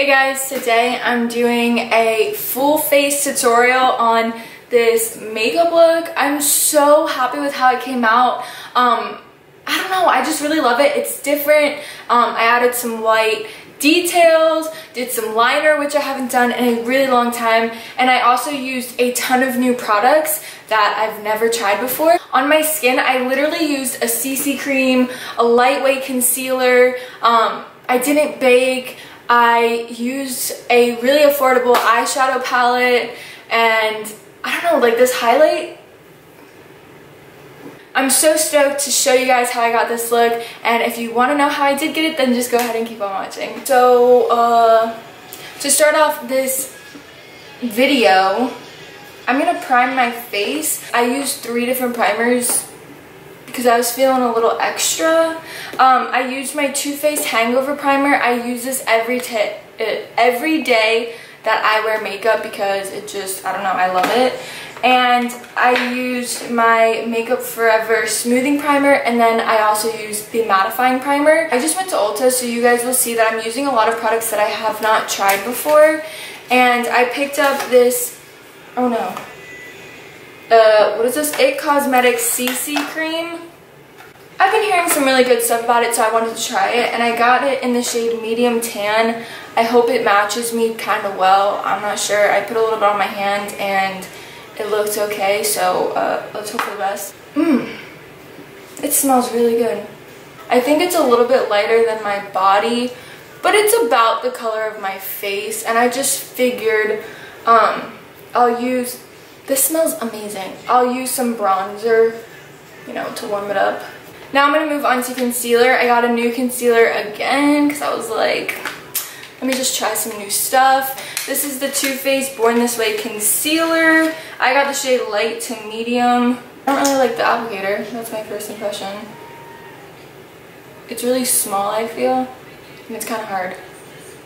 Hey guys, today I'm doing a full face tutorial on this makeup look. I'm so happy with how it came out. I don't know, I just really love it. It's different. I added some white details, did some liner, which I haven't done in a really long time, and I also used a ton of new products that I've never tried before. On my skin, I literally used a CC cream, a lightweight concealer. I didn't bake. I used a really affordable eyeshadow palette, and I don't know, like this highlight. I'm so stoked to show you guys how I got this look, and if you want to know how I did get it, then just go ahead and keep on watching. So, to start off this video, I'm going to prime my face. I used 3 different primers because I was feeling a little extra. I used my Too Faced Hangover Primer. I use this every day that I wear makeup because it just, I don't know, I love it. And I used my Makeup Forever Smoothing Primer, and then I also used the Mattifying Primer. I just went to Ulta, so you guys will see that I'm using a lot of products that I have not tried before. And I picked up this, oh no, what is this? It Cosmetics CC Cream. I've been hearing some really good stuff about it, so I wanted to try it, and I got it in the shade Medium Tan. I hope it matches me kind of well. I'm not sure. I put a little bit on my hand, and it looked okay, so let's hope for the best. It smells really good. I think it's a little bit lighter than my body, but it's about the color of my face, and I just figured I'll use, this smells amazing. I'll use some bronzer, you know, to warm it up. Now I'm going to move on to concealer. I got a new concealer again because I was like, let me just try some new stuff. This is the Too Faced Born This Way Concealer. I got the shade Light to Medium. I don't really like the applicator. That's my first impression. It's really small, I feel. And it's kind of hard.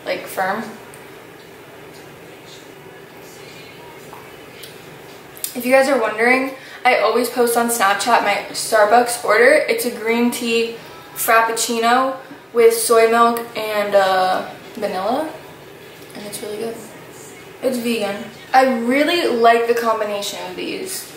Like, firm. If you guys are wondering, I always post on Snapchat my Starbucks order. It's a green tea frappuccino with soy milk and vanilla, and it's really good. It's vegan. I really like the combination of these.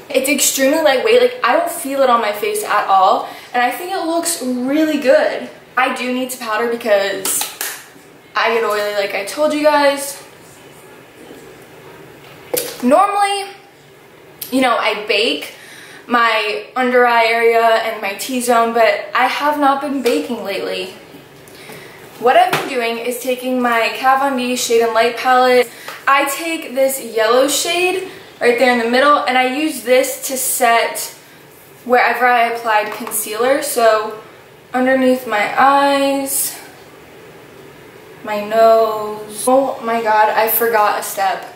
It's extremely lightweight. Like, I don't feel it on my face at all, and I think it looks really good. I do need to powder because I get oily, like I told you guys. Normally, you know, I bake my under eye area and my T-zone, but I have not been baking lately. What I've been doing is taking my Kat Von D Shade and Light palette. I take this yellow shade right there in the middle, and I use this to set wherever I applied concealer. So underneath my eyes, my nose. Oh my god, I forgot a step.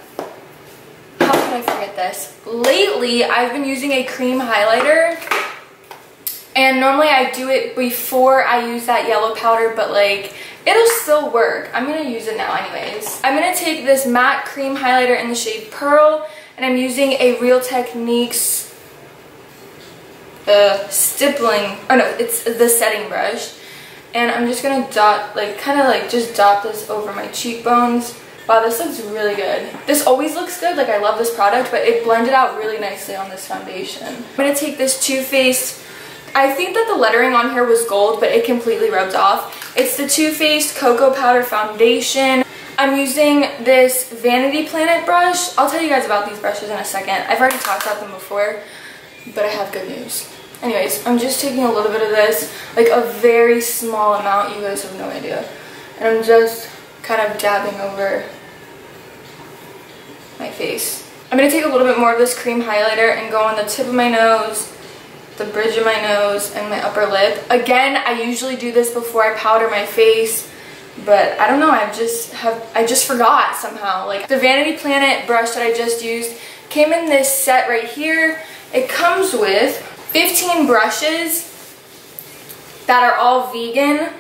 How could I forget this? Lately, I've been using a cream highlighter, and normally I do it before I use that yellow powder, but like, it'll still work. I'm going to use it now anyways. I'm going to take this matte cream highlighter in the shade Pearl, and I'm using a Real Techniques stippling, oh no, it's the setting brush. And I'm just going to dot, like, kind of like just dot this over my cheekbones. Wow, this looks really good. This always looks good, like I love this product, but it blended out really nicely on this foundation. I'm going to take this Too Faced, I think that the lettering on here was gold, but it completely rubbed off. It's the Too Faced Cocoa Powder Foundation. I'm using this Vanity Planet brush. I'll tell you guys about these brushes in a second. I've already talked about them before, but I have good news. Anyways, I'm just taking a little bit of this, like a very small amount, you guys have no idea. And I'm just kind of dabbing over my face. I'm going to take a little bit more of this cream highlighter and go on the tip of my nose, the bridge of my nose, and my upper lip. Again, I usually do this before I powder my face, but I don't know, I just forgot somehow. Like, the Vanity Planet brush that I just used came in this set right here. It comes with 15 brushes that are all vegan.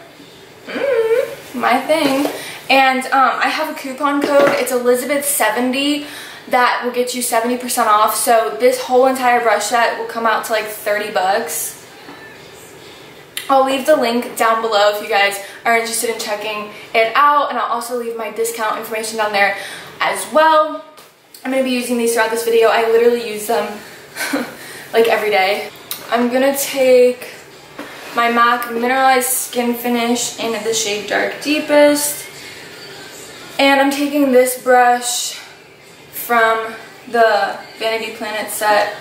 My thing. And I have a coupon code. It's Elizabeth70 that will get you 70% off. So this whole entire brush set will come out to like 30 bucks. I'll leave the link down below if you guys are interested in checking it out, and I'll also leave my discount information down there as well. I'm going to be using these throughout this video. I literally use them like every day. I'm going to take my MAC Mineralized Skin Finish in the shade Dark Deepest. And I'm taking this brush from the Vanity Planet set.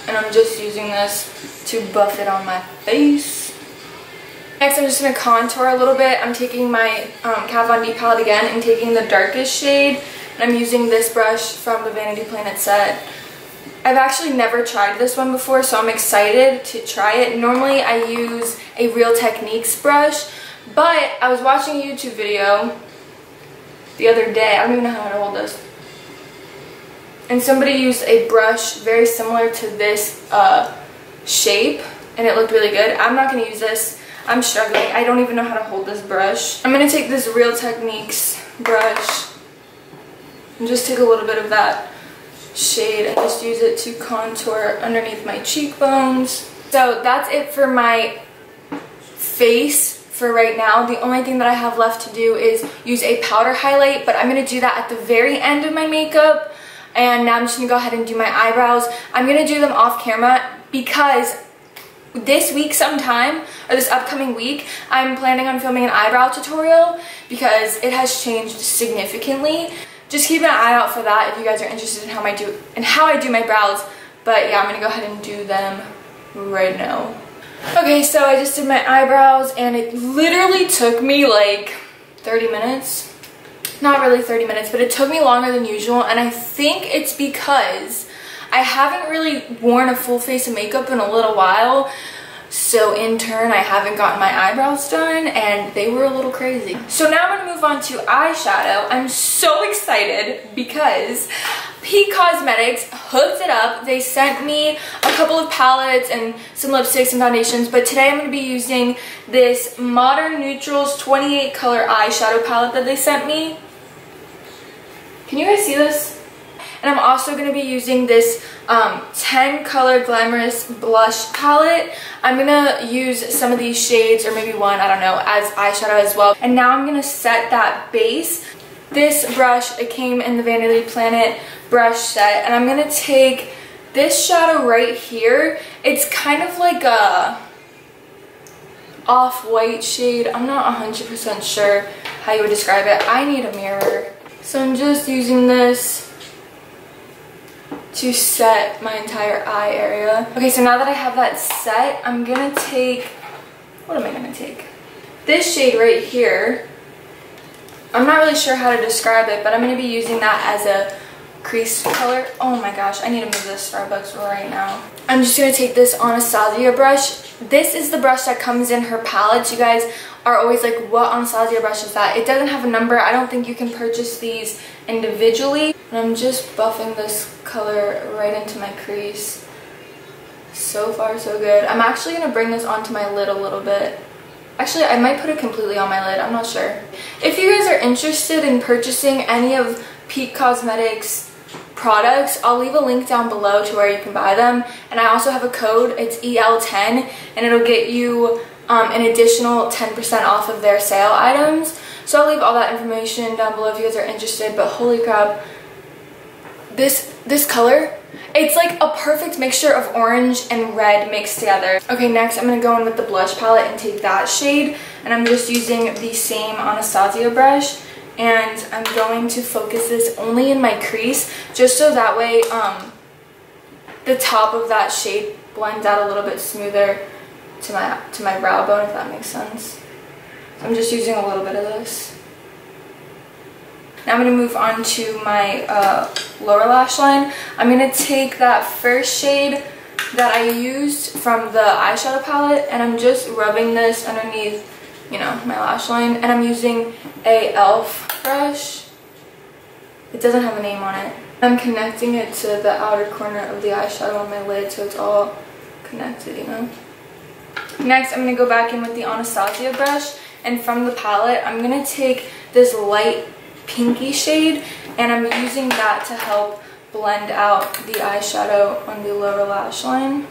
And I'm just using this to buff it on my face. Next, I'm just going to contour a little bit. I'm taking my Kat Von D palette again and taking the darkest shade. And I'm using this brush from the Vanity Planet set. I've actually never tried this one before, so I'm excited to try it. Normally, I use a Real Techniques brush, but I was watching a YouTube video the other day. I don't even know how to hold this. And somebody used a brush very similar to this shape, and it looked really good. I'm not going to use this. I'm struggling. I don't even know how to hold this brush. I'm going to take this Real Techniques brush and just take a little bit of that shade and just use it to contour underneath my cheekbones. So that's it for my face for right now. The only thing that I have left to do is use a powder highlight, but I'm going to do that at the very end of my makeup. And now I'm just going to go ahead and do my eyebrows. I'm going to do them off camera because this week sometime, or this upcoming week, I'm planning on filming an eyebrow tutorial because it has changed significantly. Just keep an eye out for that if you guys are interested in how I do my brows. But yeah, I'm going to go ahead and do them right now. Okay, so I just did my eyebrows and it literally took me like 30 minutes. Not really 30 minutes, but it took me longer than usual, and I think it's because I haven't really worn a full face of makeup in a little while, so in turn I haven't gotten my eyebrows done and they were a little crazy. So now I'm going to move on to eyeshadow. I'm so excited because Peak Cosmetics hooked it up. They sent me a couple of palettes and some lipsticks and foundations, but today I'm going to be using this Modern Neutrals 28 color eyeshadow palette that they sent me. Can you guys see this? And I'm also going to be using this 10 color Glamorous blush palette. I'm going to use some of these shades, or maybe one, I don't know, as eyeshadow as well. And now I'm going to set that base. This brush, it came in the Vanity Planet brush set, and I'm going to take this shadow right here. It's kind of like a off-white shade. I'm not 100% sure how you would describe it. I need a mirror. So I'm just using this to set my entire eye area. Okay, so now that I have that set, I'm gonna take, what am I gonna take? This shade right here. I'm not really sure how to describe it, but I'm gonna be using that as a crease color. Oh my gosh, I need to move this Starbucks right now. I'm just gonna take this Anastasia brush. This is the brush that comes in her palettes. You guys are always like, what Anastasia brush is that? It doesn't have a number. I don't think you can purchase these individually. And I'm just buffing this color right into my crease. So far, so good. I'm actually gonna bring this onto my lid a little bit. Actually, I might put it completely on my lid. I'm not sure. If you guys are interested in purchasing any of Peak Cosmetics products, I'll leave a link down below to where you can buy them. And I also have a code. It's EL10, and it'll get you an additional 10% off of their sale items. So I'll leave all that information down below if you guys are interested. But holy crap, this color, it's like a perfect mixture of orange and red mixed together. Okay, next I'm gonna go in with the blush palette and take that shade, and I'm just using the same Anastasia brush, and I'm going to focus this only in my crease, just so that way the top of that shade blends out a little bit smoother to my brow bone, if that makes sense. So I'm just using a little bit of this. Now I'm going to move on to my lower lash line. I'm going to take that first shade that I used from the eyeshadow palette, and I'm just rubbing this underneath, you know, my lash line. And I'm using a e.l.f. brush. It doesn't have a name on it. I'm connecting it to the outer corner of the eyeshadow on my lid, so it's all connected, you know. Next, I'm going to go back in with the Anastasia brush, and from the palette, I'm going to take this light pinky shade, and I'm using that to help blend out the eyeshadow on the lower lash line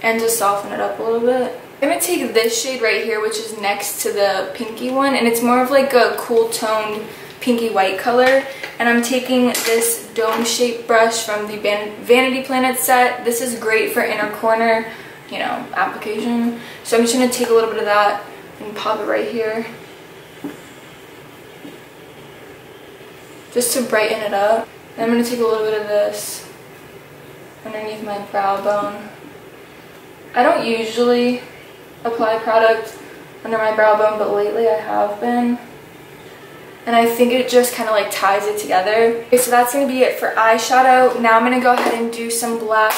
and to soften it up a little bit. I'm gonna take this shade right here, which is next to the pinky one, and it's more of like a cool toned pinky white color. And I'm taking this dome shaped brush from the Vanity Planet set. This is great for inner corner, you know, application. So I'm just gonna take a little bit of that and pop it right here, just to brighten it up. Then I'm gonna take a little bit of this underneath my brow bone. I don't usually apply product under my brow bone, but lately I have been. And I think it just kind of like ties it together. Okay, so that's going to be it for eyeshadow. Now I'm going to go ahead and do some black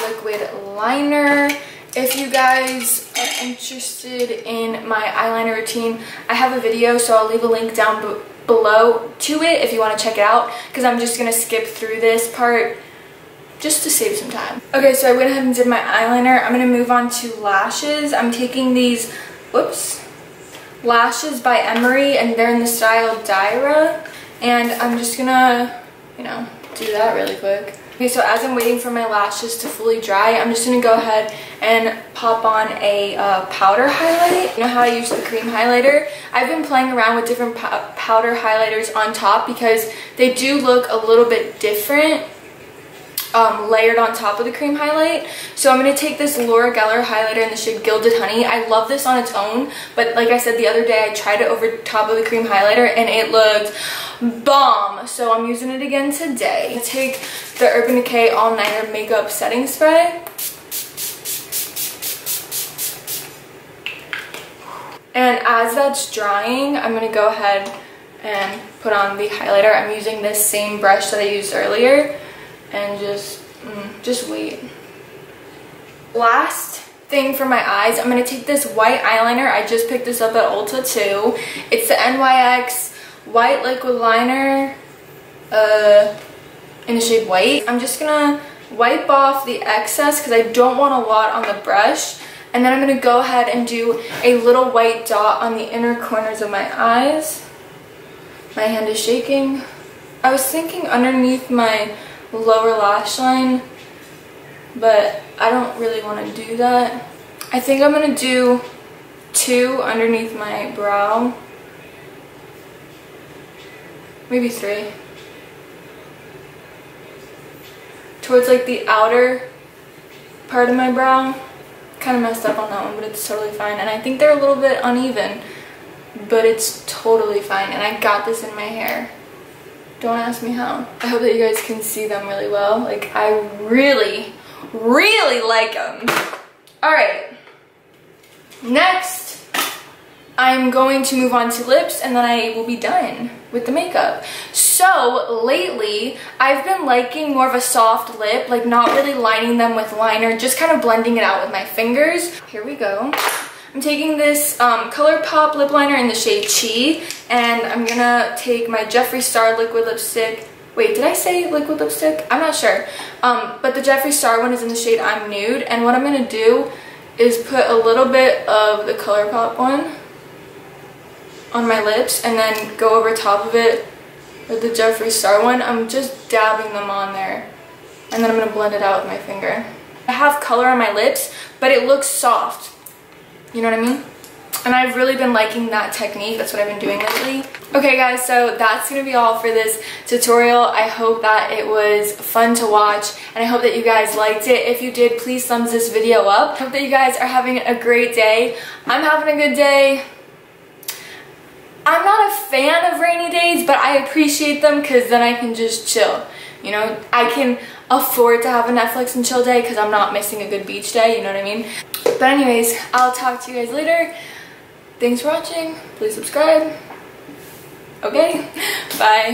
liquid liner. If you guys are interested in my eyeliner routine, I have a video, so I'll leave a link down below to it if you want to check it out, because I'm just going to skip through this part just to save some time. Okay, so I went ahead and did my eyeliner. I'm going to move on to lashes. I'm taking these, lashes by Emery, and they're in the style Dyra, and I'm just gonna, you know, do that really quick. Okay, so as I'm waiting for my lashes to fully dry, I'm just gonna go ahead and pop on a powder highlight. You know how I use the cream highlighter? I've been playing around with different powder highlighters on top because they do look a little bit different layered on top of the cream highlight. So I'm going to take this Laura Geller highlighter in the shade Gilded Honey. I love this on its own, but like I said the other day, I tried it over top of the cream highlighter and it looked bomb. So I'm using it again today. I take the Urban Decay All Nighter Makeup Setting Spray. And as that's drying, I'm going to go ahead and put on the highlighter. I'm using this same brush that I used earlier. And just wait. Last thing for my eyes, I'm going to take this white eyeliner. I just picked this up at Ulta too. It's the NYX White Liquid Liner in the shade White. I'm just going to wipe off the excess because I don't want a lot on the brush. And then I'm going to go ahead and do a little white dot on the inner corners of my eyes. My hand is shaking. I was thinking underneath my lower lash line, but I don't really want to do that. I think I'm going to do 2 underneath my brow, maybe 3, towards like the outer part of my brow. Kind of messed up on that one, but it's totally fine. And I think they're a little bit uneven, but it's totally fine. And I got this in my hair. Don't ask me how. I hope that you guys can see them really well. Like, I really, really like them. Alright. Next, I'm going to move on to lips, and then I will be done with the makeup. So, lately, I've been liking more of a soft lip, like not really lining them with liner, just kind of blending it out with my fingers. Here we go. I'm taking this ColourPop lip liner in the shade Chi, and I'm gonna take my Jeffree Star liquid lipstick. Wait, did I say liquid lipstick? I'm not sure. But the Jeffree Star one is in the shade I'm Nude, and what I'm gonna do is put a little bit of the ColourPop one on my lips, and then go over top of it with the Jeffree Star one. I'm just dabbing them on there, and then I'm gonna blend it out with my finger. I have color on my lips, but it looks soft. You know what I mean? And I've really been liking that technique. That's what I've been doing lately. Okay guys, so that's gonna be all for this tutorial. I hope that it was fun to watch, and I hope that you guys liked it. If you did, please thumbs this video up. I hope that you guys are having a great day. I'm having a good day. I'm not a fan of rainy days, but I appreciate them because then I can just chill. You know, I can afford to have a Netflix and chill day because I'm not missing a good beach day, you know what I mean? But anyways, I'll talk to you guys later. Thanks for watching. Please subscribe. Okay, bye.